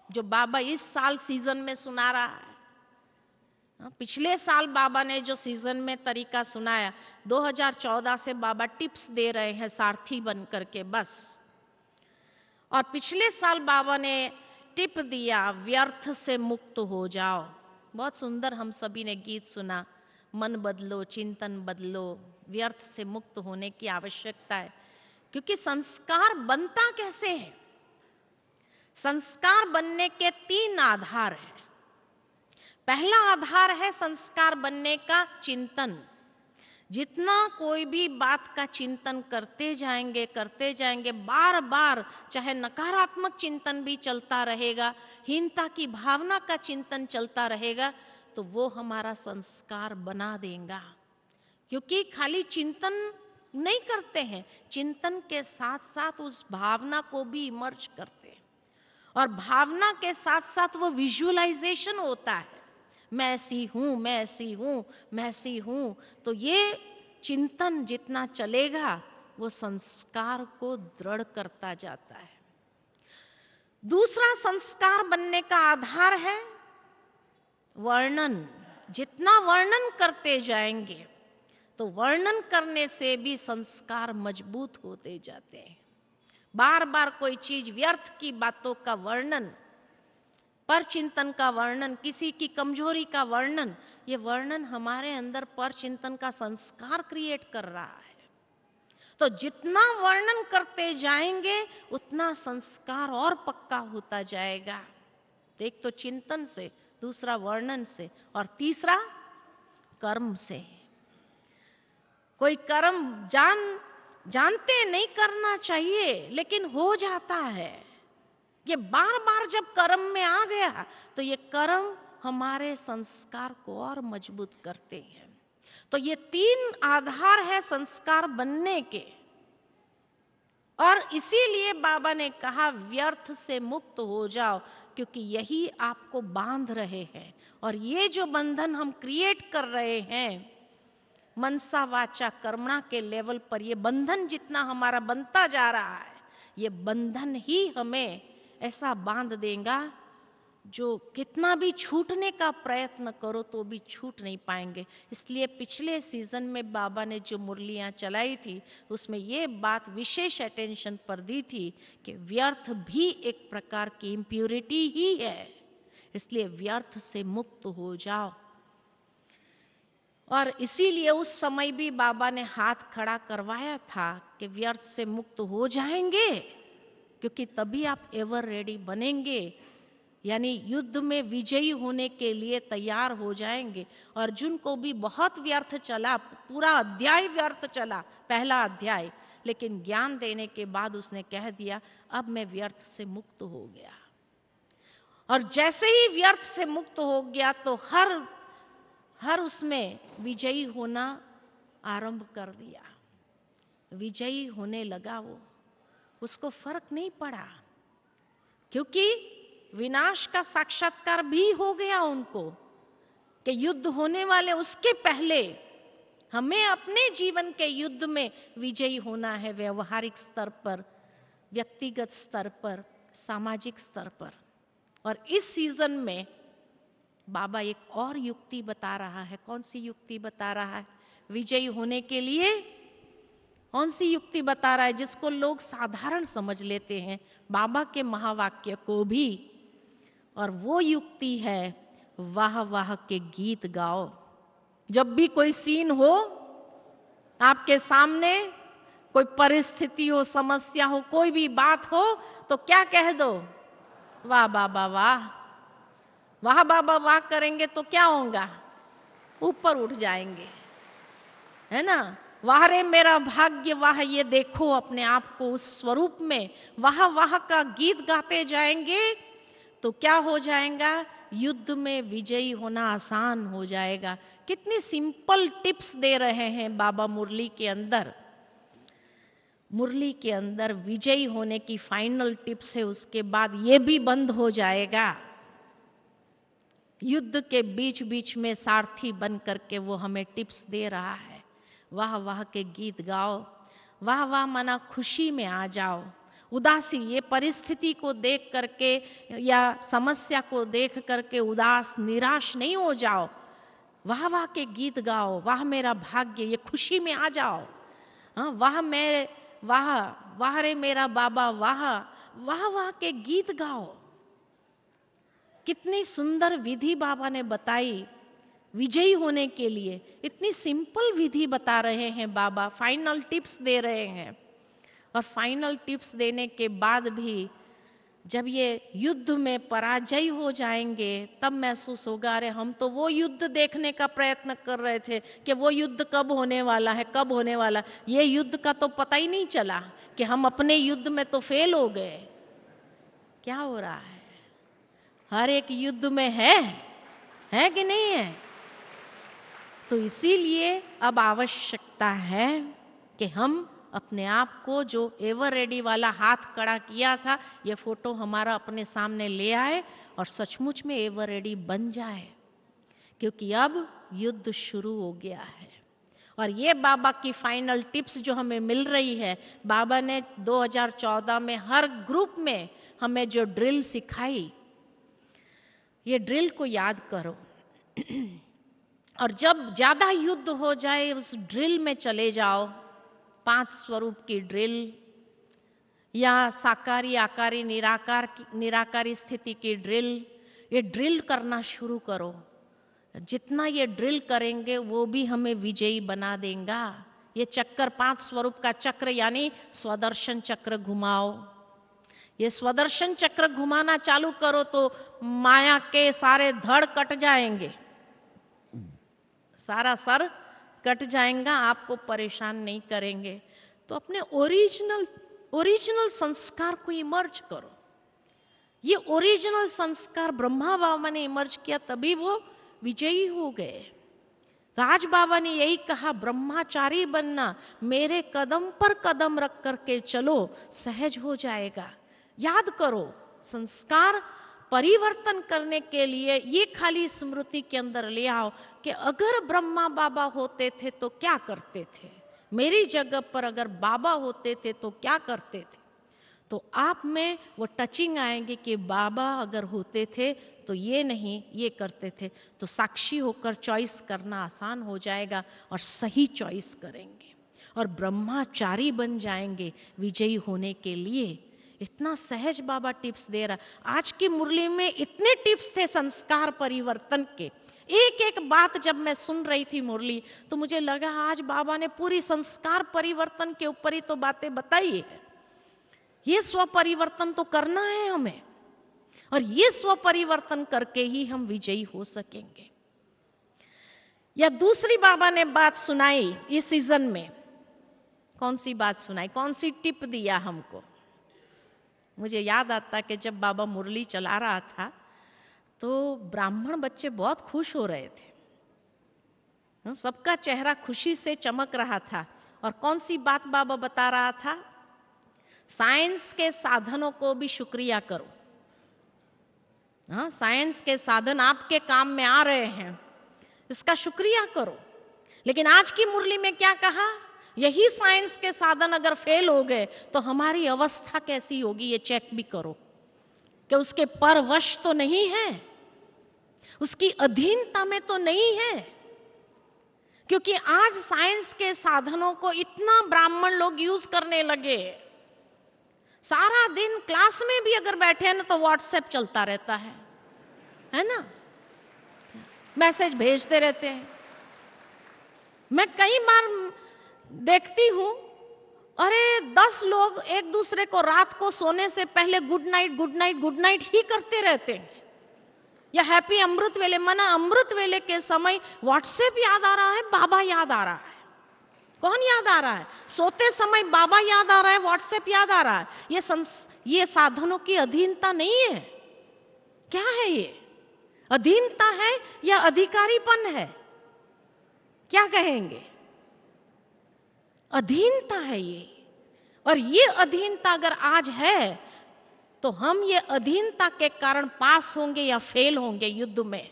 जो बाबा इस साल सीजन में सुना रहा है, पिछले साल बाबा ने जो सीजन में तरीका सुनाया, 2014 से बाबा टिप्स दे रहे हैं सारथी बन करके बस। और पिछले साल बाबा ने टिप दिया, व्यर्थ से मुक्त हो जाओ। बहुत सुंदर हम सभी ने गीत सुना, मन बदलो, चिंतन बदलो, व्यर्थ से मुक्त होने की आवश्यकता है। क्योंकि संस्कार बनता कैसे है? संस्कार बनने के 3 आधार हैं। पहला आधार है संस्कार बनने का चिंतन। जितना कोई भी बात का चिंतन करते जाएंगे बार बार, चाहे नकारात्मक चिंतन भी चलता रहेगा, हीनता की भावना का चिंतन चलता रहेगा, तो वो हमारा संस्कार बना देगा। क्योंकि खाली चिंतन नहीं करते हैं, चिंतन के साथ साथ उस भावना को भी इमर्ज करते हैं, और भावना के साथ साथ वो विजुअलाइजेशन होता है, मैं ऐसी हूं, मैं ऐसी हूं, मैं ऐसी हूं। तो ये चिंतन जितना चलेगा वो संस्कार को दृढ़ करता जाता है। दूसरा संस्कार बनने का आधार है वर्णन। जितना वर्णन करते जाएंगे तो वर्णन करने से भी संस्कार मजबूत होते जाते हैं। बार बार कोई चीज, व्यर्थ की बातों का वर्णन, पर चिंतन का वर्णन, किसी की कमजोरी का वर्णन, ये वर्णन हमारे अंदर पर चिंतन का संस्कार क्रिएट कर रहा है। तो जितना वर्णन करते जाएंगे उतना संस्कार और पक्का होता जाएगा। एक तो चिंतन से, दूसरा वर्णन से, और तीसरा कर्म से। कोई कर्म जानते नहीं करना चाहिए लेकिन हो जाता है। ये बार बार जब कर्म में आ गया तो ये कर्म हमारे संस्कार को और मजबूत करते हैं। तो ये 3 आधार है संस्कार बनने के, और इसीलिए बाबा ने कहा व्यर्थ से मुक्त हो जाओ, क्योंकि यही आपको बांध रहे हैं। और ये जो बंधन हम क्रिएट कर रहे हैं मनसा वाचा कर्मणा के लेवल पर, ये बंधन जितना हमारा बनता जा रहा है, ये बंधन ही हमें ऐसा बांध देगा जो कितना भी छूटने का प्रयत्न करो तो भी छूट नहीं पाएंगे। इसलिए पिछले सीजन में बाबा ने जो मुरलियां चलाई थी उसमें ये बात विशेष अटेंशन पर दी थी कि व्यर्थ भी एक प्रकार की इम्प्यूरिटी ही है, इसलिए व्यर्थ से मुक्त हो जाओ। और इसीलिए उस समय भी बाबा ने हाथ खड़ा करवाया था कि व्यर्थ से मुक्त हो जाएंगे, क्योंकि तभी आप एवर रेडी बनेंगे, यानी युद्ध में विजयी होने के लिए तैयार हो जाएंगे। अर्जुन को भी बहुत व्यर्थ चला, पूरा अध्याय व्यर्थ चला, पहला अध्याय, लेकिन ज्ञान देने के बाद उसने कह दिया अब मैं व्यर्थ से मुक्त हो गया। और जैसे ही व्यर्थ से मुक्त हो गया तो हर उसमें विजयी होना आरंभ कर दिया, विजयी होने लगा वो, उसको फर्क नहीं पड़ा, क्योंकि विनाश का साक्षात्कार भी हो गया उनको कि युद्ध होने वाले उसके पहले हमें अपने जीवन के युद्ध में विजयी होना है, व्यवहारिक स्तर पर, व्यक्तिगत स्तर पर, सामाजिक स्तर पर। और इस सीजन में बाबा एक और युक्ति बता रहा है। कौन सी युक्ति बता रहा है विजयी होने के लिए? कौन सी युक्ति बता रहा है जिसको लोग साधारण समझ लेते हैं, बाबा के महावाक्य को भी? और वो युक्ति है वाह वाह के गीत गाओ। जब भी कोई सीन हो आपके सामने, कोई परिस्थिति हो, समस्या हो, कोई भी बात हो, तो क्या कह दो? वाह बाबा वाह। वाह बाबा वाह करेंगे तो क्या होगा? ऊपर उठ जाएंगे, है ना? वाह रे मेरा भाग्य वाह, ये देखो अपने आप को उस स्वरूप में वाह वाह का गीत गाते जाएंगे तो क्या हो जाएगा? युद्ध में विजयी होना आसान हो जाएगा। कितनी सिंपल टिप्स दे रहे हैं बाबा मुरली के अंदर। मुरली के अंदर विजयी होने की फाइनल टिप्स है, उसके बाद ये भी बंद हो जाएगा। युद्ध के बीच बीच में सारथी बन करके वो हमें टिप्स दे रहा है। वाह वाह के गीत गाओ, वाह वाह माना खुशी में आ जाओ। उदासी, ये परिस्थिति को देख करके या समस्या को देख करके उदास निराश नहीं हो जाओ। वाह वाह के गीत गाओ, वाह मेरा भाग्य, ये खुशी में आ जाओ। हाँ, वाह रे मेरा बाबा वाह, वाह वाह के गीत गाओ। कितनी सुंदर विधि बाबा ने बताई विजयी होने के लिए। इतनी सिंपल विधि बता रहे हैं बाबा, फाइनल टिप्स दे रहे हैं। और फाइनल टिप्स देने के बाद भी जब ये युद्ध में पराजय हो जाएंगे तब महसूस होगा, अरे हम तो वो युद्ध देखने का प्रयत्न कर रहे थे कि वो युद्ध कब होने वाला है, कब होने वाला। ये युद्ध का तो पता ही नहीं चला कि हम अपने युद्ध में तो फेल हो गए। क्या हो रहा है? हर एक युद्ध में है कि नहीं है? तो इसीलिए अब आवश्यकता है कि हम अपने आप को, जो एवर रेडी वाला हाथ खड़ा किया था, ये फोटो हमारा अपने सामने ले आए और सचमुच में एवर रेडी बन जाए, क्योंकि अब युद्ध शुरू हो गया है। और ये बाबा की फाइनल टिप्स जो हमें मिल रही है, बाबा ने 2014 में हर ग्रुप में हमें जो ड्रिल सिखाई, ये ड्रिल को याद करो और जब ज्यादा युद्ध हो जाए उस ड्रिल में चले जाओ। 5 स्वरूप की ड्रिल या साकारी, आकारी, निराकारी स्थिति की ड्रिल, ये ड्रिल करना शुरू करो। जितना ये ड्रिल करेंगे वो भी हमें विजयी बना देगा। ये चक्कर, 5 स्वरूप का चक्र यानी स्वदर्शन चक्र घुमाओ। ये स्वदर्शन चक्र घुमाना चालू करो तो माया के सारे धड़ कट जाएंगे, सारा सर कट जाएगा, आपको परेशान नहीं करेंगे। तो अपने ओरिजिनल संस्कार को इमर्ज करो। ये ओरिजिनल संस्कार ब्रह्मा बाबा ने इमर्ज किया, तभी वो विजयी हो गए। राज बाबा ने यही कहा, ब्रह्मचारी बनना, मेरे कदम पर कदम रख करके चलो, सहज हो जाएगा। याद करो, संस्कार परिवर्तन करने के लिए ये खाली स्मृति के अंदर ले आओ कि अगर ब्रह्मा बाबा होते थे तो क्या करते थे, मेरी जगह पर अगर बाबा होते थे तो क्या करते थे। तो आप में वो टचिंग आएंगे कि बाबा अगर होते थे तो ये नहीं, ये करते थे। तो साक्षी होकर चॉइस करना आसान हो जाएगा और सही चॉइस करेंगे और ब्रह्मचारी बन जाएंगे विजयी होने के लिए। इतना सहज बाबा टिप्स दे रहा। आज की मुरली में इतने टिप्स थे संस्कार परिवर्तन के। एक एक बात जब मैं सुन रही थी मुरली तो मुझे लगा आज बाबा ने पूरी संस्कार परिवर्तन के ऊपर ही तो बातें बताई है। ये स्व परिवर्तन तो करना है हमें और ये स्व परिवर्तन करके ही हम विजयी हो सकेंगे। या दूसरी बाबा ने बात सुनाई इस सीजन में, कौन सी बात सुनाई, कौन सी टिप दिया हमको। मुझे याद आता कि जब बाबा मुरली चला रहा था तो ब्राह्मण बच्चे बहुत खुश हो रहे थे, सबका चेहरा खुशी से चमक रहा था। और कौन सी बात बाबा बता रहा था, साइंस के साधनों को भी शुक्रिया करो। हाँ, साइंस के साधन आपके काम में आ रहे हैं, इसका शुक्रिया करो। लेकिन आज की मुरली में क्या कहा, यही साइंस के साधन अगर फेल हो गए तो हमारी अवस्था कैसी होगी, ये चेक भी करो कि उसके परवश तो नहीं है, उसकी अधीनता में तो नहीं है। क्योंकि आज साइंस के साधनों को इतना ब्राह्मण लोग यूज करने लगे, सारा दिन क्लास में भी अगर बैठे हैं ना तो व्हाट्सएप चलता रहता है ना, मैसेज भेजते रहते हैं। मैं कई बार देखती हूं, अरे 10 लोग एक दूसरे को रात को सोने से पहले good night good night good night ही करते रहते हैं। या हैप्पी अमृत वेले, मना अमृत वेले के समय व्हाट्सएप याद आ रहा है, बाबा याद आ रहा है। कौन याद आ रहा है? सोते समय बाबा याद आ रहा है, व्हाट्सएप याद आ रहा है। ये साधनों की अधीनता नहीं है। क्या है ये? अधीनता है या अधिकारीपन है? क्या कहेंगे? अधीनता है ये। और ये अधीनता अगर आज है तो हम ये अधीनता के कारण पास होंगे या फेल होंगे युद्ध में।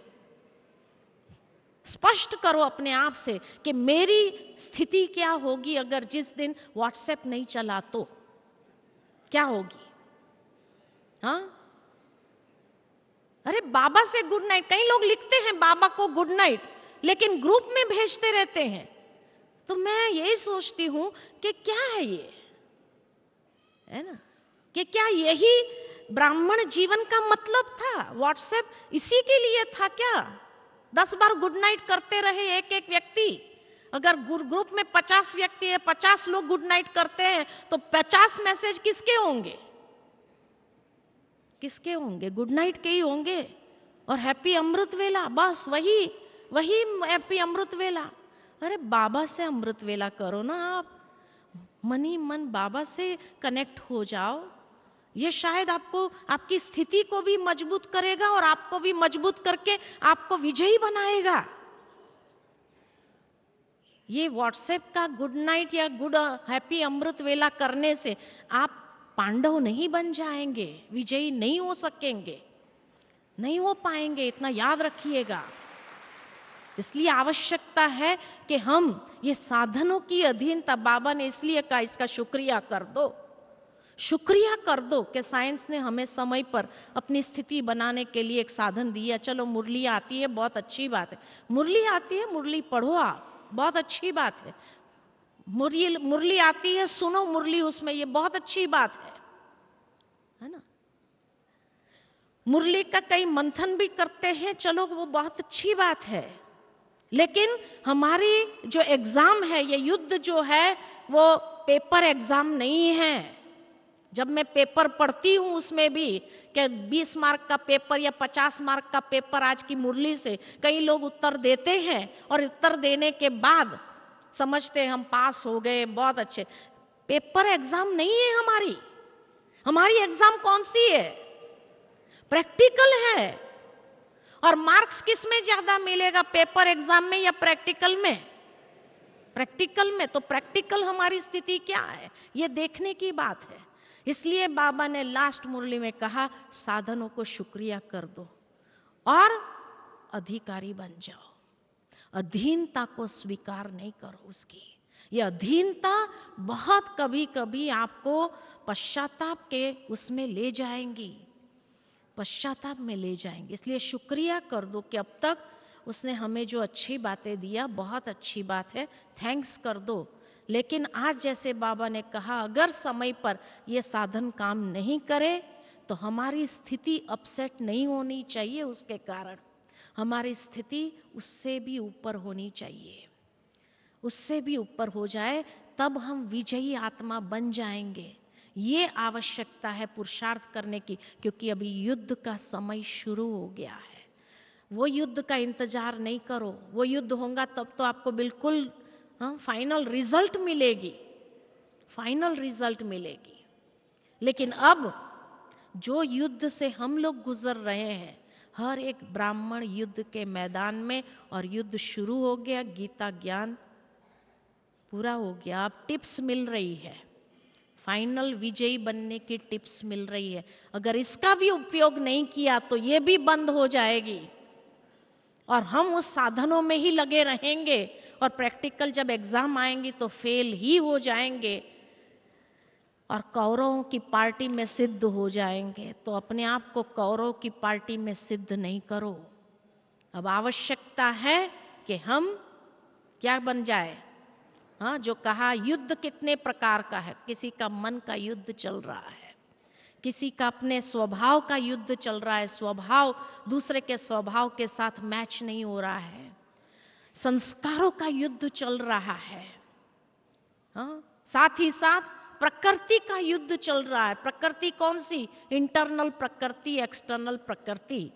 स्पष्ट करो अपने आप से कि मेरी स्थिति क्या होगी अगर जिस दिन व्हाट्सएप नहीं चला तो क्या होगी। हाँ, अरे बाबा से गुड नाइट, कई लोग लिखते हैं बाबा को गुड नाइट लेकिन ग्रुप में भेजते रहते हैं। तो मैं यही सोचती हूं कि क्या है ये, है ना, कि क्या यही ब्राह्मण जीवन का मतलब था? व्हाट्सएप इसी के लिए था क्या? 10 बार गुड नाइट करते रहे एक एक व्यक्ति। अगर ग्रुप में 50 व्यक्ति है, 50 लोग गुड नाइट करते हैं तो 50 मैसेज किसके होंगे? किसके होंगे? गुड नाइट के ही होंगे। और हैप्पी अमृत वेला, बस वही वही हैप्पी अमृत वेला। अरे बाबा से अमृत वेला करो ना आप, मन ही मन बाबा से कनेक्ट हो जाओ। ये शायद आपको, आपकी स्थिति को भी मजबूत करेगा और आपको भी मजबूत करके आपको विजयी बनाएगा। ये व्हाट्सएप का गुड नाइट या गुड हैप्पी अमृत वेला करने से आप पांडव नहीं बन जाएंगे, विजयी नहीं हो सकेंगे, नहीं हो पाएंगे, इतना याद रखिएगा। इसलिए आवश्यकता है कि हम ये साधनों की अधीनता, बाबा ने इसलिए कहा इसका शुक्रिया कर दो, शुक्रिया कर दो कि साइंस ने हमें समय पर अपनी स्थिति बनाने के लिए एक साधन दिया। चलो मुरली आती है, बहुत अच्छी बात है, मुरली आती है, मुरली पढ़ो आप, बहुत अच्छी बात है। मुरली आती है, सुनो मुरली उसमें, ये बहुत अच्छी बात है ना। मुरली का कई मंथन भी करते हैं, चलो वो बहुत अच्छी बात है। लेकिन हमारी जो एग्जाम है, ये युद्ध जो है वो पेपर एग्जाम नहीं है। जब मैं पेपर पढ़ती हूं उसमें भी कि 20 मार्क का पेपर या 50 मार्क का पेपर आज की मुरली से कई लोग उत्तर देते हैं और उत्तर देने के बाद समझते हैं हम पास हो गए, बहुत अच्छे। पेपर एग्जाम नहीं है हमारी। हमारी एग्जाम कौन सी है? प्रैक्टिकल है। और मार्क्स किस में ज्यादा मिलेगा, पेपर एग्जाम में या प्रैक्टिकल में? प्रैक्टिकल में। तो प्रैक्टिकल हमारी स्थिति क्या है, यह देखने की बात है। इसलिए बाबा ने लास्ट मुरली में कहा साधनों को शुक्रिया कर दो और अधिकारी बन जाओ। अधीनता को स्वीकार नहीं करो उसकी। यह अधीनता बहुत कभी कभी आपको पश्चाताप के उसमें ले जाएंगी, पश्चाताप में ले जाएंगे। इसलिए शुक्रिया कर दो कि अब तक उसने हमें जो अच्छी बातें दिया, बहुत अच्छी बात है, थैंक्स कर दो। लेकिन आज जैसे बाबा ने कहा, अगर समय पर यह साधन काम नहीं करे तो हमारी स्थिति अपसेट नहीं होनी चाहिए, उसके कारण हमारी स्थिति उससे भी ऊपर होनी चाहिए, उससे भी ऊपर हो जाए, तब हम विजयी आत्मा बन जाएंगे। ये आवश्यकता है पुरुषार्थ करने की, क्योंकि अभी युद्ध का समय शुरू हो गया है। वो युद्ध का इंतजार नहीं करो, वो युद्ध होगा तब तो आपको बिल्कुल फाइनल रिजल्ट मिलेगी, फाइनल रिजल्ट मिलेगी। लेकिन अब जो युद्ध से हम लोग गुजर रहे हैं, हर एक ब्राह्मण युद्ध के मैदान में, और युद्ध शुरू हो गया, गीता ज्ञान पूरा हो गया। अब टिप्स मिल रही है, फाइनल विजयी बनने की टिप्स मिल रही है। अगर इसका भी उपयोग नहीं किया तो ये भी बंद हो जाएगी और हम उस साधनों में ही लगे रहेंगे, और प्रैक्टिकल जब एग्जाम आएंगी तो फेल ही हो जाएंगे और कौरवों की पार्टी में सिद्ध हो जाएंगे। तो अपने आप को कौरव की पार्टी में सिद्ध नहीं करो। अब आवश्यकता है कि हम क्या बन जाए। हाँ, जो कहा युद्ध कितने प्रकार का है, किसी का मन का युद्ध चल रहा है, किसी का अपने स्वभाव का युद्ध चल रहा है, स्वभाव दूसरे के स्वभाव के साथ मैच नहीं हो रहा है, संस्कारों का युद्ध चल रहा है। हाँ, साथ ही साथ प्रकृति का युद्ध चल रहा है। प्रकृति कौन सी? इंटरनल प्रकृति, एक्सटर्नल प्रकृति।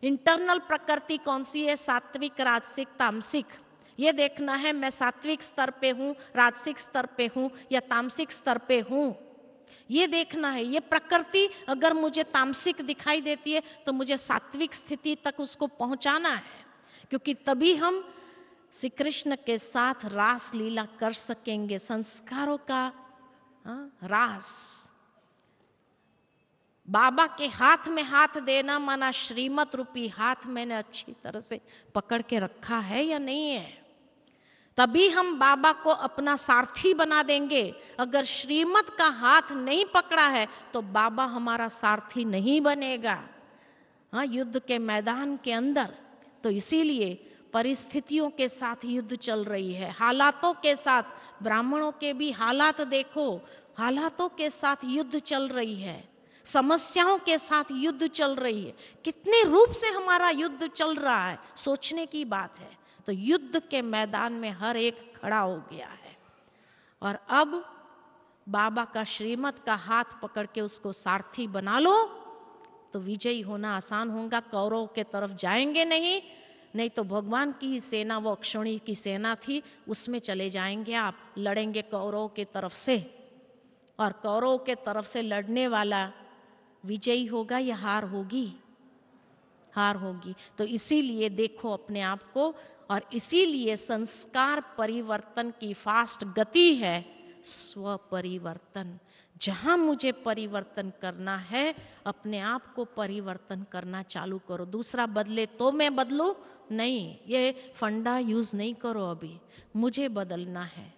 इंटरनल प्रकृति कौन सी है? सात्विक, राजसिक, तामसिक। ये देखना है मैं सात्विक स्तर पे हूं, राजसिक स्तर पे हूं या तामसिक स्तर पे हूं, ये देखना है। ये प्रकृति अगर मुझे तामसिक दिखाई देती है तो मुझे सात्विक स्थिति तक उसको पहुंचाना है, क्योंकि तभी हम श्री कृष्ण के साथ रास लीला कर सकेंगे। संस्कारों का रास, बाबा के हाथ में हाथ देना माना श्रीमत रूपी हाथ मैंने अच्छी तरह से पकड़ के रखा है या नहीं है, तभी हम बाबा को अपना सारथी बना देंगे। अगर श्रीमत का हाथ नहीं पकड़ा है तो बाबा हमारा सारथी नहीं बनेगा। हाँ, युद्ध के मैदान के अंदर तो इसीलिए परिस्थितियों के साथ युद्ध चल रही है, हालातों के साथ। ब्राह्मणों के भी हालात देखो, हालातों के साथ युद्ध चल रही है, समस्याओं के साथ युद्ध चल रही है। कितने रूप से हमारा युद्ध चल रहा है, सोचने की बात है। तो युद्ध के मैदान में हर एक खड़ा हो गया है और अब बाबा का श्रीमत का हाथ पकड़ के उसको सारथी बना लो, तो विजयी होना आसान होगा, कौरव के तरफ जाएंगे नहीं, नहीं तो भगवान की ही सेना, वो अक्षौणी की सेना थी, उसमें चले जाएंगे आप, लड़ेंगे कौरव की तरफ से, और कौरव के तरफ से लड़ने वाला विजयी होगा या हार होगी? हार होगी। तो इसीलिए देखो अपने आप को, और इसीलिए संस्कार परिवर्तन की फास्ट गति है स्व परिवर्तन। जहां मुझे परिवर्तन करना है, अपने आप को परिवर्तन करना चालू करो। दूसरा बदले तो मैं बदलूं? नहीं, ये फंडा यूज नहीं करो। अभी मुझे बदलना है,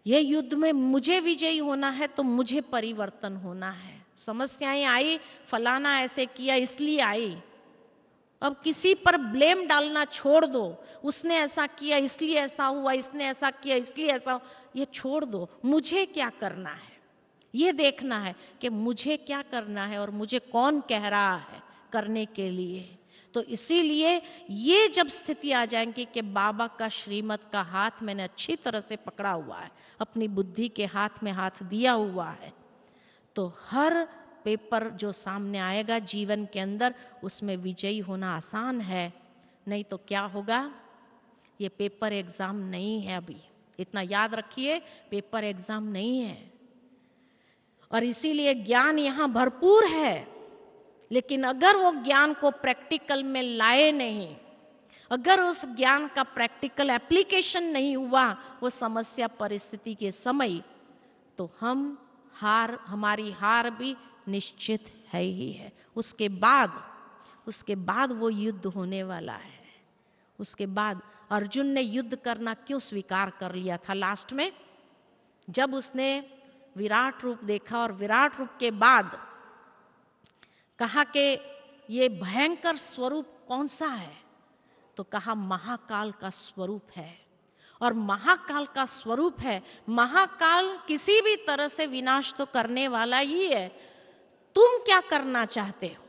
ये युद्ध में मुझे विजयी होना है, तो मुझे परिवर्तन होना है। समस्याएं आई, फलाना ऐसे किया इसलिए आई, अब किसी पर ब्लेम डालना छोड़ दो, उसने ऐसा किया इसलिए ऐसा हुआ, इसने ऐसा किया इसलिए ऐसा हुआ, ये छोड़ दो। मुझे क्या करना है, ये देखना है कि मुझे क्या करना है और मुझे कौन कह रहा है करने के लिए। तो इसीलिए ये जब स्थिति आ जाएंगी कि बाबा का श्रीमत का हाथ मैंने अच्छी तरह से पकड़ा हुआ है, अपनी बुद्धि के हाथ में हाथ दिया हुआ है, तो हर पेपर जो सामने आएगा जीवन के अंदर, उसमें विजयी होना आसान है। नहीं तो क्या होगा? ये पेपर एग्जाम नहीं है। अभी इतना याद रखिए, पेपर एग्जाम नहीं है। और इसीलिए ज्ञान यहां भरपूर है, लेकिन अगर वो ज्ञान को प्रैक्टिकल में लाए नहीं, अगर उस ज्ञान का प्रैक्टिकल एप्लीकेशन नहीं हुआ वो समस्या परिस्थिति के समय, तो हमारी हार भी निश्चित है ही है। उसके बाद वो युद्ध होने वाला है। उसके बाद अर्जुन ने युद्ध करना क्यों स्वीकार कर लिया था लास्ट में? जब उसने विराट रूप देखा और विराट रूप के बाद कहा कि ये भयंकर स्वरूप कौन सा है, तो कहा महाकाल का स्वरूप है। और महाकाल का स्वरूप है, महाकाल किसी भी तरह से विनाश तो करने वाला ही है। तुम क्या करना चाहते हो?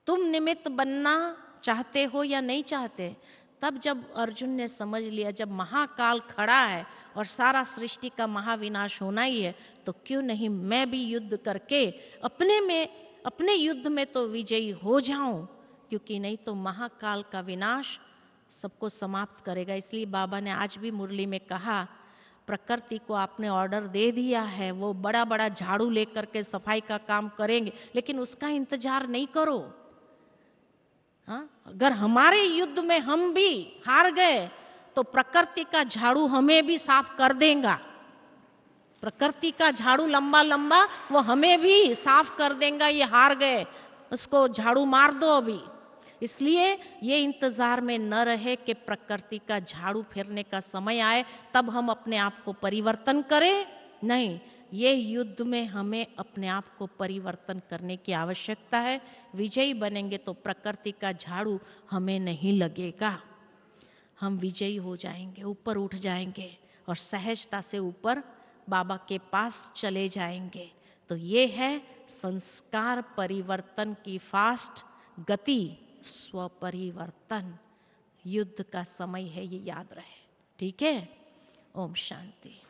तुम निमित्त बनना चाहते हो या नहीं चाहते? तब जब अर्जुन ने समझ लिया, जब महाकाल खड़ा है और सारा सृष्टि का महाविनाश होना ही है, तो क्यों नहीं मैं भी युद्ध करके अपने युद्ध में तो विजयी हो जाऊं, क्योंकि नहीं तो महाकाल का विनाश सबको समाप्त करेगा। इसलिए बाबा ने आज भी मुरली में कहा, प्रकृति को आपने ऑर्डर दे दिया है, वो बड़ा बड़ा झाड़ू लेकर के सफाई का काम करेंगे, लेकिन उसका इंतजार नहीं करो। हाँ? अगर हमारे युद्ध में हम भी हार गए तो प्रकृति का झाड़ू हमें भी साफ कर देगा। प्रकृति का झाड़ू लंबा लंबा वो हमें भी साफ कर देगा। ये हार गए, उसको झाड़ू मार दो अभी। इसलिए ये इंतजार में न रहे कि प्रकृति का झाड़ू फेरने का समय आए तब हम अपने आप को परिवर्तन करें। नहीं, ये युद्ध में हमें अपने आप को परिवर्तन करने की आवश्यकता है। विजयी बनेंगे तो प्रकृति का झाड़ू हमें नहीं लगेगा, हम विजयी हो जाएंगे, ऊपर उठ जाएंगे और सहजता से ऊपर बाबा के पास चले जाएंगे। तो ये है संस्कार परिवर्तन की फास्ट गति, स्वपरिवर्तन। युद्ध का समय है, ये याद रहे। ठीक है? ओम शांति।